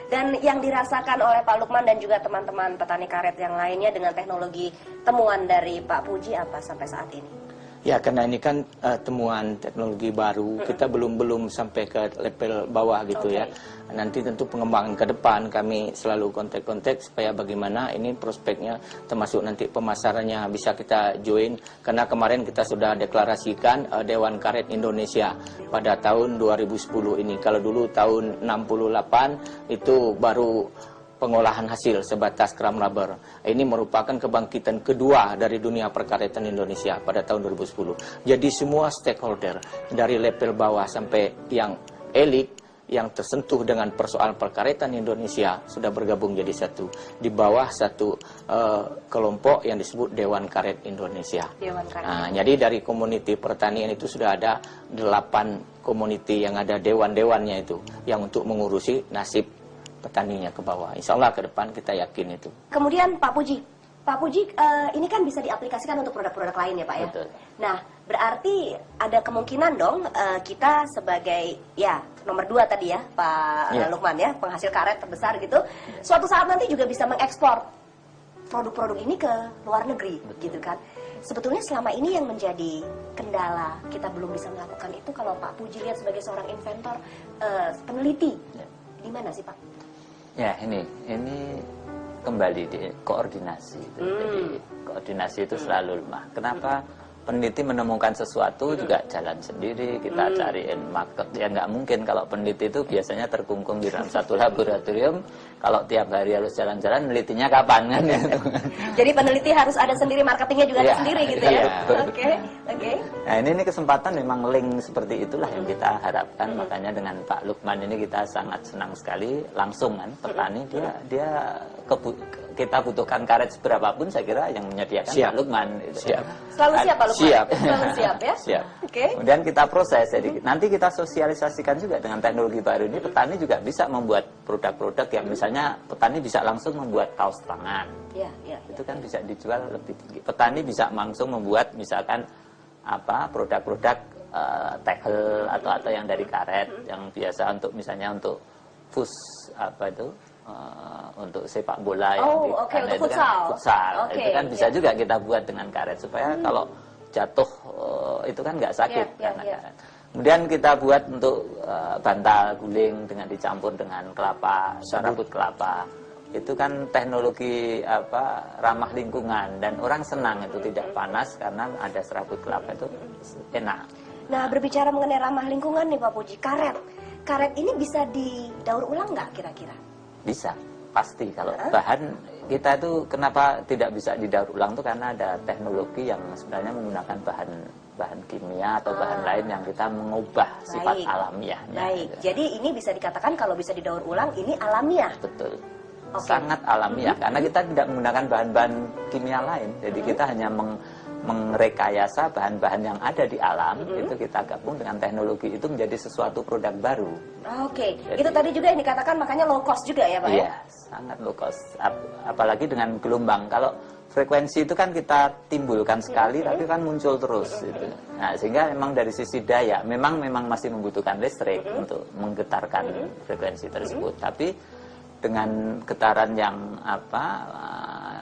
Dan yang dirasakan oleh Pak Lukman dan juga teman-teman petani karet yang lainnya dengan teknologi temuan dari Pak Puji apa sampai saat ini? Ya, karena ini kan temuan teknologi baru, kita belum sampai ke level bawah gitu ya. Nanti tentu pengembangan ke depan kami selalu kontak-kontak supaya bagaimana ini prospeknya, termasuk nanti pemasarannya bisa kita join. Karena kemarin kita sudah deklarasikan Dewan Karet Indonesia pada tahun 2010 ini. Kalau dulu tahun 68 itu baru pengolahan hasil sebatas kram rubber. Ini merupakan kebangkitan kedua dari dunia perkaretan Indonesia pada tahun 2010. Jadi semua stakeholder dari level bawah sampai yang elit yang tersentuh dengan persoalan perkaretan Indonesia sudah bergabung jadi satu di bawah satu kelompok yang disebut Dewan Karet Indonesia. Dewan Karet. Nah, jadi dari komuniti pertanian itu sudah ada 8 komuniti yang ada dewan-dewannya itu yang untuk mengurusi nasib petaninya ke bawah. Insya Allah ke depan kita yakin itu. Kemudian Pak Puji, ini kan bisa diaplikasikan untuk produk-produk lain ya Pak ya? Betul. Nah, berarti ada kemungkinan dong kita sebagai ya nomor 2 tadi ya Pak Lukman ya, penghasil karet terbesar gitu, suatu saat nanti juga bisa mengekspor produk-produk ini ke luar negeri. Betul. Gitu kan. Sebetulnya selama ini yang menjadi kendala kita belum bisa melakukan itu kalau Pak Puji lihat sebagai seorang inventor, peneliti, di mana sih Pak? Ya, ini kembali di koordinasi. Jadi koordinasi itu selalu lemah. Kenapa? Peneliti menemukan sesuatu juga jalan sendiri, kita cariin market. Ya nggak mungkin kalau peneliti itu biasanya terkungkung di dalam satu laboratorium. Kalau tiap hari harus jalan-jalan, nelitinya kapan kan? Jadi peneliti harus ada sendiri, marketingnya juga ada sendiri gitu ya? Oke. Nah ini kesempatan memang link seperti itulah yang kita harapkan. Makanya dengan Pak Lukman ini kita sangat senang sekali langsung kan petani kita butuhkan karet seberapapun saya kira yang menyediakan Pak Lukman. Gitu. Siap. Selalu siap Pak Lukman? Siap. Selalu siap ya? Siap. Oke. Kemudian kita proses, jadi nanti kita sosialisasikan juga dengan teknologi baru ini. Petani juga bisa membuat produk-produk yang misalnya petani bisa langsung membuat kaos tangan. Ya. Itu kan bisa dijual lebih tinggi. Petani bisa langsung membuat misalkan produk-produk tackle atau yang dari karet yang biasa untuk misalnya untuk untuk sepak bola untuk futsal. Itu kan bisa juga kita buat dengan karet supaya kalau jatuh itu kan nggak sakit karena karet. Kemudian kita buat untuk bantal guling dengan dicampur dengan kelapa, serabut kelapa. Itu kan teknologi ramah lingkungan dan orang senang itu tidak panas karena ada serabut kelapa itu enak. Nah, berbicara mengenai ramah lingkungan nih Pak Puji, karet ini bisa didaur ulang nggak kira-kira? Bisa, pasti. Kalau bahan kita itu kenapa tidak bisa didaur ulang itu karena ada teknologi yang sebenarnya menggunakan bahan kimia atau bahan lain yang kita mengubah sifat alamiahnya. Baik, jadi ini bisa dikatakan kalau bisa didaur ulang ini alamiah. Betul. Sangat alamiah karena kita tidak menggunakan bahan-bahan kimia lain. Jadi kita hanya mengrekayasa bahan-bahan yang ada di alam, itu kita gabung dengan teknologi itu menjadi sesuatu produk baru. Oke. Itu tadi juga yang dikatakan makanya low cost juga ya Pak? Iya, sangat low cost. Apalagi dengan gelombang. Kalau frekuensi itu kan kita timbulkan sekali, tapi kan muncul terus. Gitu. Nah, sehingga memang dari sisi daya, memang masih membutuhkan listrik untuk menggetarkan frekuensi tersebut. Tapi dengan getaran yang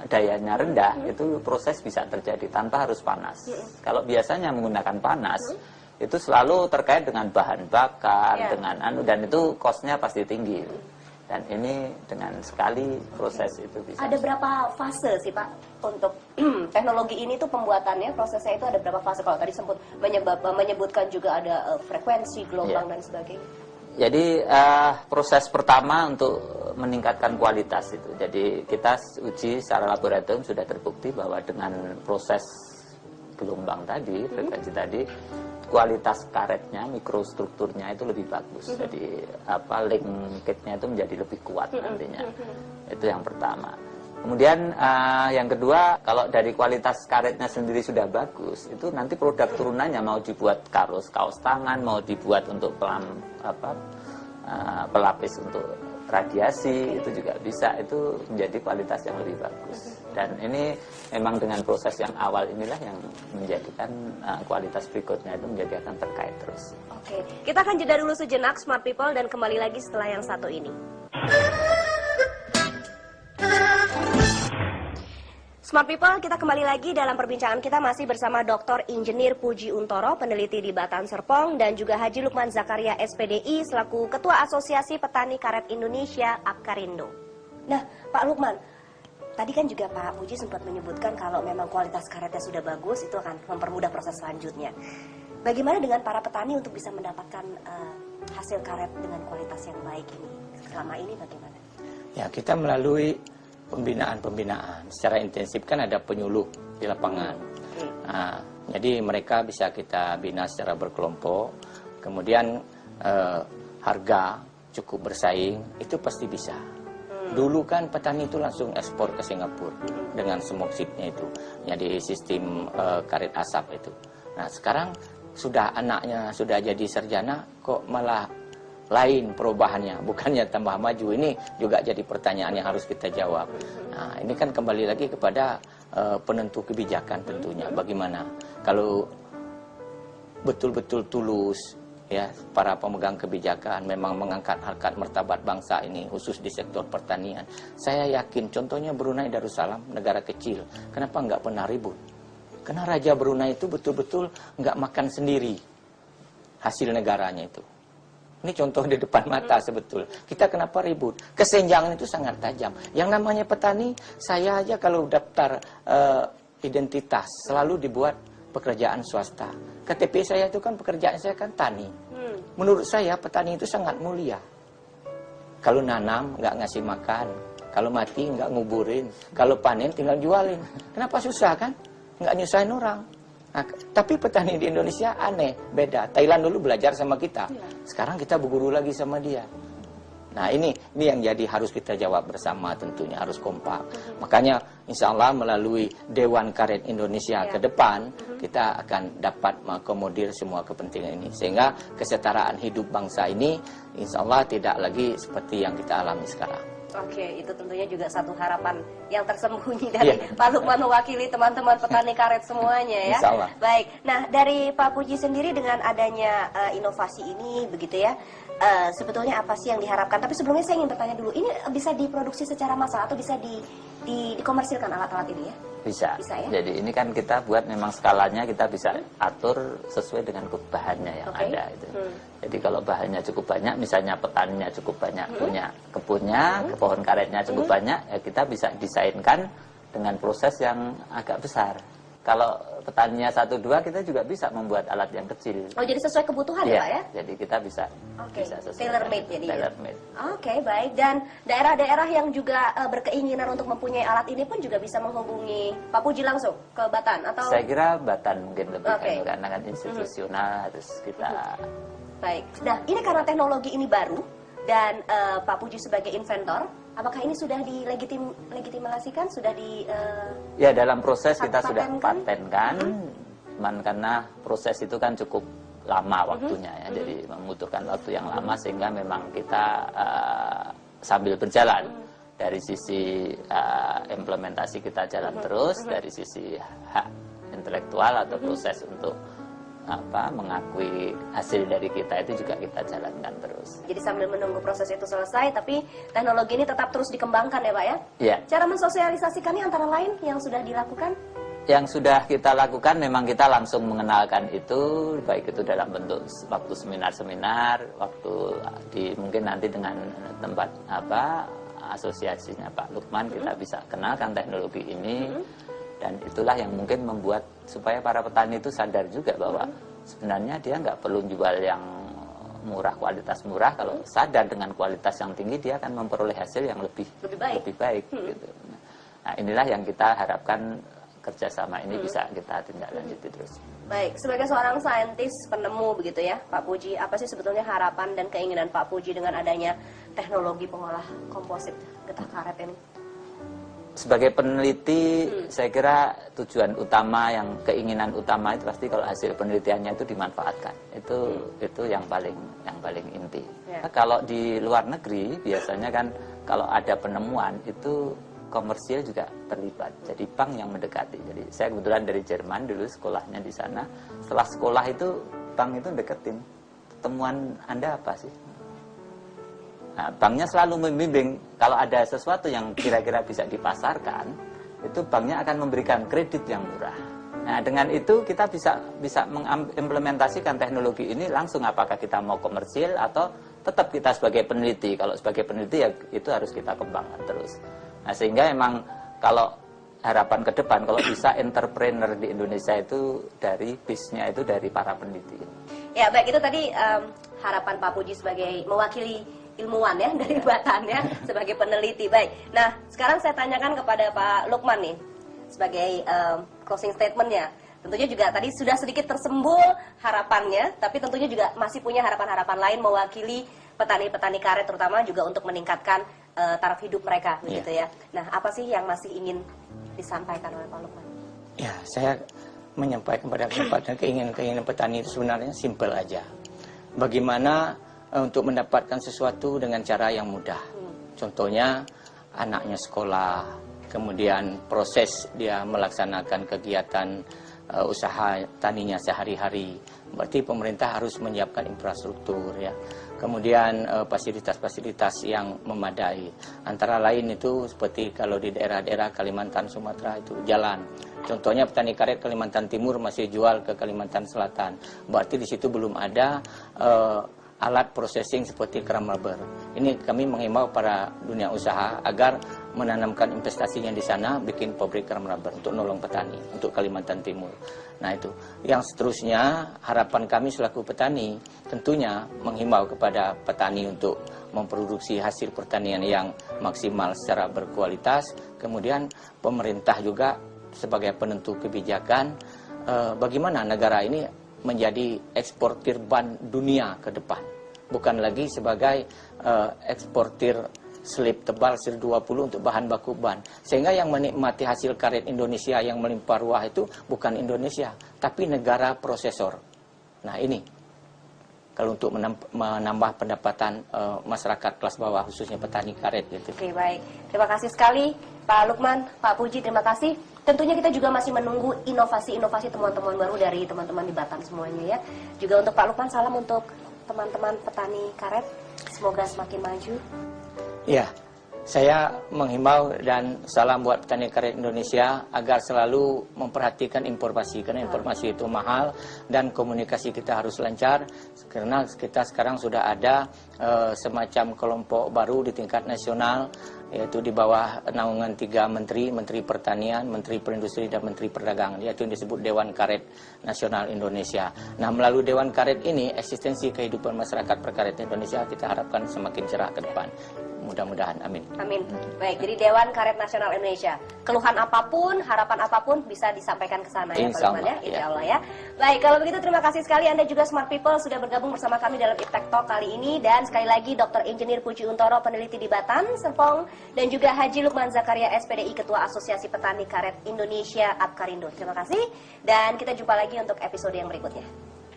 dayanya rendah, itu proses bisa terjadi tanpa harus panas. Kalau biasanya menggunakan panas, itu selalu terkait dengan bahan bakar, dengan dan itu cost-nya pasti tinggi. Dan ini dengan sekali proses itu bisa. Ada berapa fase sih Pak untuk teknologi ini tuh pembuatannya, prosesnya itu ada berapa fase? Kalau tadi sempat menyebutkan juga ada frekuensi, gelombang dan sebagainya. Jadi proses pertama untuk meningkatkan kualitas itu. Jadi kita uji secara laboratorium sudah terbukti bahwa dengan proses gelombang tadi, frekuensi tadi, kualitas karetnya, mikrostrukturnya itu lebih bagus. Jadi linkage-nya itu menjadi lebih kuat nantinya. Itu yang pertama. Kemudian yang kedua, kalau dari kualitas karetnya sendiri sudah bagus, itu nanti produk turunannya mau dibuat kaos tangan, mau dibuat untuk pelapis untuk radiasi, itu juga bisa, itu menjadi kualitas yang lebih bagus. Dan ini memang dengan proses yang awal inilah yang menjadikan kualitas berikutnya itu menjadi akan terkait terus. Oke, kita akan jeda dulu sejenak Smart People dan kembali lagi setelah yang satu ini. Smart People, kita kembali lagi dalam perbincangan kita masih bersama Dr. Insinyur Puji Untoro, peneliti di Batan Serpong, dan juga Haji Lukman Zakaria, SPDI, selaku Ketua Asosiasi Petani Karet Indonesia, Apkarindo. Nah, Pak Lukman, tadi kan juga Pak Puji sempat menyebutkan kalau memang kualitas karetnya sudah bagus, itu akan mempermudah proses selanjutnya. Bagaimana dengan para petani untuk bisa mendapatkan hasil karet dengan kualitas yang baik ini? Selama ini bagaimana? Ya, kita melalui pembinaan secara intensif, kan ada penyuluh di lapangan. Nah, jadi mereka bisa kita bina secara berkelompok. Kemudian harga cukup bersaing, itu pasti bisa. Dulu kan petani itu langsung ekspor ke Singapura dengan smoke seednya itu, jadi sistem karet asap itu. Nah, sekarang sudah anaknya sudah jadi sarjana, kok malah lain perubahannya, bukannya tambah maju. Ini juga jadi pertanyaan yang harus kita jawab. Nah, ini kan kembali lagi kepada penentu kebijakan tentunya. Bagaimana kalau betul-betul tulus ya para pemegang kebijakan memang mengangkat harkat martabat bangsa ini, khusus di sektor pertanian. Saya yakin, contohnya Brunei Darussalam, negara kecil, kenapa nggak pernah ribut? Karena Raja Brunei itu betul-betul nggak makan sendiri hasil negaranya itu. Ini contoh di depan mata sebetul. Kita kenapa ribut? Kesenjangan itu sangat tajam. Yang namanya petani, saya aja kalau daftar identitas selalu dibuat pekerjaan swasta. KTP saya itu kan pekerjaan saya kan tani. Menurut saya petani itu sangat mulia. Kalau nanam nggak ngasih makan, kalau mati nggak nguburin, kalau panen tinggal jualin. Kenapa susah kan? Nggak nyusahin orang. Nah, tapi petani di Indonesia aneh, beda. Thailand dulu belajar sama kita, sekarang kita berguru lagi sama dia. Nah, ini yang jadi harus kita jawab bersama, tentunya harus kompak. Makanya insya Allah melalui Dewan Karet Indonesia ke depan, kita akan dapat mengakomodir semua kepentingan ini. Sehingga kesetaraan hidup bangsa ini insya Allah tidak lagi seperti yang kita alami sekarang. Oke, itu tentunya juga satu harapan yang tersembunyi dari Pak Lukman mewakili teman-teman petani karet semuanya ya. Insya Allah. Baik, nah dari Pak Puji sendiri dengan adanya inovasi ini begitu ya, sebetulnya apa sih yang diharapkan? Tapi sebelumnya saya ingin bertanya dulu, ini bisa diproduksi secara massal atau bisa dikomersilkan alat-alat ini ya? Bisa Ya? Jadi ini kan kita buat memang skalanya kita bisa atur sesuai dengan bahannya yang ada itu. Jadi kalau bahannya cukup banyak, misalnya petaninya cukup banyak punya kebunnya, pohon karetnya cukup banyak, ya kita bisa desainkan dengan proses yang agak besar. Kalau petaninya 1-2, kita juga bisa membuat alat yang kecil. Oh, jadi sesuai kebutuhan ya Pak ya? Jadi kita bisa, bisa sesuai. Tailor made jadi. Tailor made. Oke, baik. Dan daerah-daerah yang juga berkeinginan untuk mempunyai alat ini pun juga bisa menghubungi Pak Puji langsung ke Batan atau? Saya kira Batan mungkin lebih karena kan institusional, terus kita. Baik. Nah, ini karena teknologi ini baru dan Pak Puji sebagai inventor, apakah ini sudah dilegitimasikan, sudah di ya dalam proses kita sudah patenkan, cuman karena proses itu kan cukup lama waktunya ya, jadi membutuhkan waktu yang lama sehingga memang kita sambil berjalan dari sisi implementasi kita jalan terus, dari sisi hak intelektual atau proses untuk mengakui hasil dari kita itu juga kita jalankan terus. Jadi sambil menunggu proses itu selesai, tapi teknologi ini tetap terus dikembangkan ya Pak ya? Iya. Cara mensosialisasikannya antara lain yang sudah dilakukan? Yang sudah kita lakukan memang kita langsung mengenalkan itu, baik itu dalam bentuk waktu seminar-seminar, waktu mungkin nanti dengan tempat asosiasinya Pak Lukman kita bisa kenalkan teknologi ini. Dan itulah yang mungkin membuat supaya para petani itu sadar juga bahwa sebenarnya dia nggak perlu jual yang murah, kualitas murah. Kalau sadar dengan kualitas yang tinggi, dia akan memperoleh hasil yang lebih baik. Gitu. Nah, inilah yang kita harapkan kerjasama ini bisa kita tindak lanjuti terus. Baik, sebagai seorang saintis penemu begitu ya Pak Puji, apa sih sebetulnya harapan dan keinginan Pak Puji dengan adanya teknologi pengolah komposit getah karet ini? Sebagai peneliti, saya kira tujuan utama, keinginan utama itu pasti kalau hasil penelitiannya itu dimanfaatkan. Itu yang paling inti. Kalau di luar negeri biasanya kan kalau ada penemuan itu komersil juga terlibat. Jadi bank yang mendekati. Jadi saya kebetulan dari Jerman dulu sekolahnya di sana. Setelah sekolah itu bank itu deketin. Temuan Anda apa sih? Nah, banknya selalu membimbing kalau ada sesuatu yang kira-kira bisa dipasarkan, itu banknya akan memberikan kredit yang murah. Nah, dengan itu kita bisa mengimplementasikan teknologi ini langsung, apakah kita mau komersil atau tetap kita sebagai peneliti. Kalau sebagai peneliti ya itu harus kita kembangkan terus. Nah, sehingga emang kalau harapan ke depan kalau bisa entrepreneur di Indonesia itu dari bisnya itu dari para peneliti. Ya, baik, itu tadi harapan Pak Puji sebagai mewakili ilmuwan ya dari Batan ya, sebagai peneliti. Baik. Nah, sekarang saya tanyakan kepada Pak Lukman nih sebagai closing statement-nya. Tentunya juga tadi sudah sedikit tersembul harapannya, tapi tentunya juga masih punya harapan-harapan lain mewakili petani-petani karet, terutama juga untuk meningkatkan taraf hidup mereka, begitu ya. Nah, apa sih yang masih ingin disampaikan oleh Pak Lukman? Ya, saya menyampaikan pada kesempatan keinginan petani itu sebenarnya simpel aja. Bagaimana untuk mendapatkan sesuatu dengan cara yang mudah. Contohnya anaknya sekolah, kemudian proses dia melaksanakan kegiatan usaha taninya sehari-hari. Berarti pemerintah harus menyiapkan infrastruktur ya. Kemudian fasilitas-fasilitas yang memadai. Antara lain itu seperti kalau di daerah-daerah Kalimantan, Sumatera itu jalan. Contohnya petani karet Kalimantan Timur masih jual ke Kalimantan Selatan. Berarti di situ belum ada alat processing seperti keram rubber. Ini kami menghimbau para dunia usaha agar menanamkan investasinya di sana, bikin pabrik keram rubber untuk nolong petani, untuk Kalimantan Timur. Nah itu. Yang seterusnya, harapan kami selaku petani, tentunya menghimbau kepada petani untuk memproduksi hasil pertanian yang maksimal secara berkualitas. Kemudian pemerintah juga sebagai penentu kebijakan, bagaimana negara ini menjadi eksportir ban dunia ke depan. Bukan lagi sebagai eksportir slip tebal SIR 20 untuk bahan baku ban. Sehingga yang menikmati hasil karet Indonesia yang melimpah ruah itu bukan Indonesia, tapi negara prosesor. Nah ini, kalau untuk menambah pendapatan masyarakat kelas bawah, khususnya petani karet gitu. Oke, baik. Terima kasih sekali Pak Lukman, Pak Puji, terima kasih. Tentunya kita juga masih menunggu inovasi-inovasi temuan-temuan baru dari teman-teman di Batan semuanya ya. Juga untuk Pak Lukman, salam untuk teman-teman petani karet. Semoga semakin maju. Ya, saya menghimbau dan salam buat petani karet Indonesia agar selalu memperhatikan informasi, karena informasi itu mahal dan komunikasi kita harus lancar, karena kita sekarang sudah ada semacam kelompok baru di tingkat nasional, yaitu di bawah naungan 3 menteri, Menteri Pertanian, Menteri Perindustrian, dan Menteri Perdagangan, yaitu yang disebut Dewan Karet Nasional Indonesia. Nah, melalui Dewan Karet ini, eksistensi kehidupan masyarakat perkaret Indonesia kita harapkan semakin cerah ke depan. Mudah-mudahan, amin. Amin. Baik, jadi Dewan Karet Nasional Indonesia. Keluhan apapun, harapan apapun bisa disampaikan ke sana ya, Pak Lukman ya. Insya Allah ya. Baik, kalau begitu terima kasih sekali Anda juga Smart People sudah bergabung bersama kami dalam Iptek Talk kali ini. Dan sekali lagi Dr. Engineer Puji Untoro, peneliti di Batan, Serpong, dan juga Haji Lukman Zakaria, SPDI, Ketua Asosiasi Petani Karet Indonesia, Apkarindo. Terima kasih, dan kita jumpa lagi untuk episode yang berikutnya.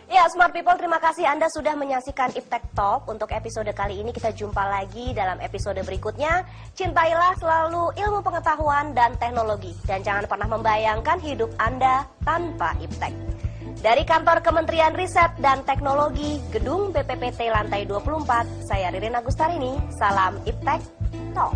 Ya, Smart People, terima kasih Anda sudah menyaksikan Iptek Talk. Untuk episode kali ini kita jumpa lagi dalam episode berikutnya. Cintailah selalu ilmu pengetahuan dan teknologi, dan jangan pernah membayangkan hidup Anda tanpa Iptek. Dari kantor Kementerian Riset dan Teknologi, Gedung BPPT lantai 24, saya Ririn Agustarini. Salam Iptek Talk.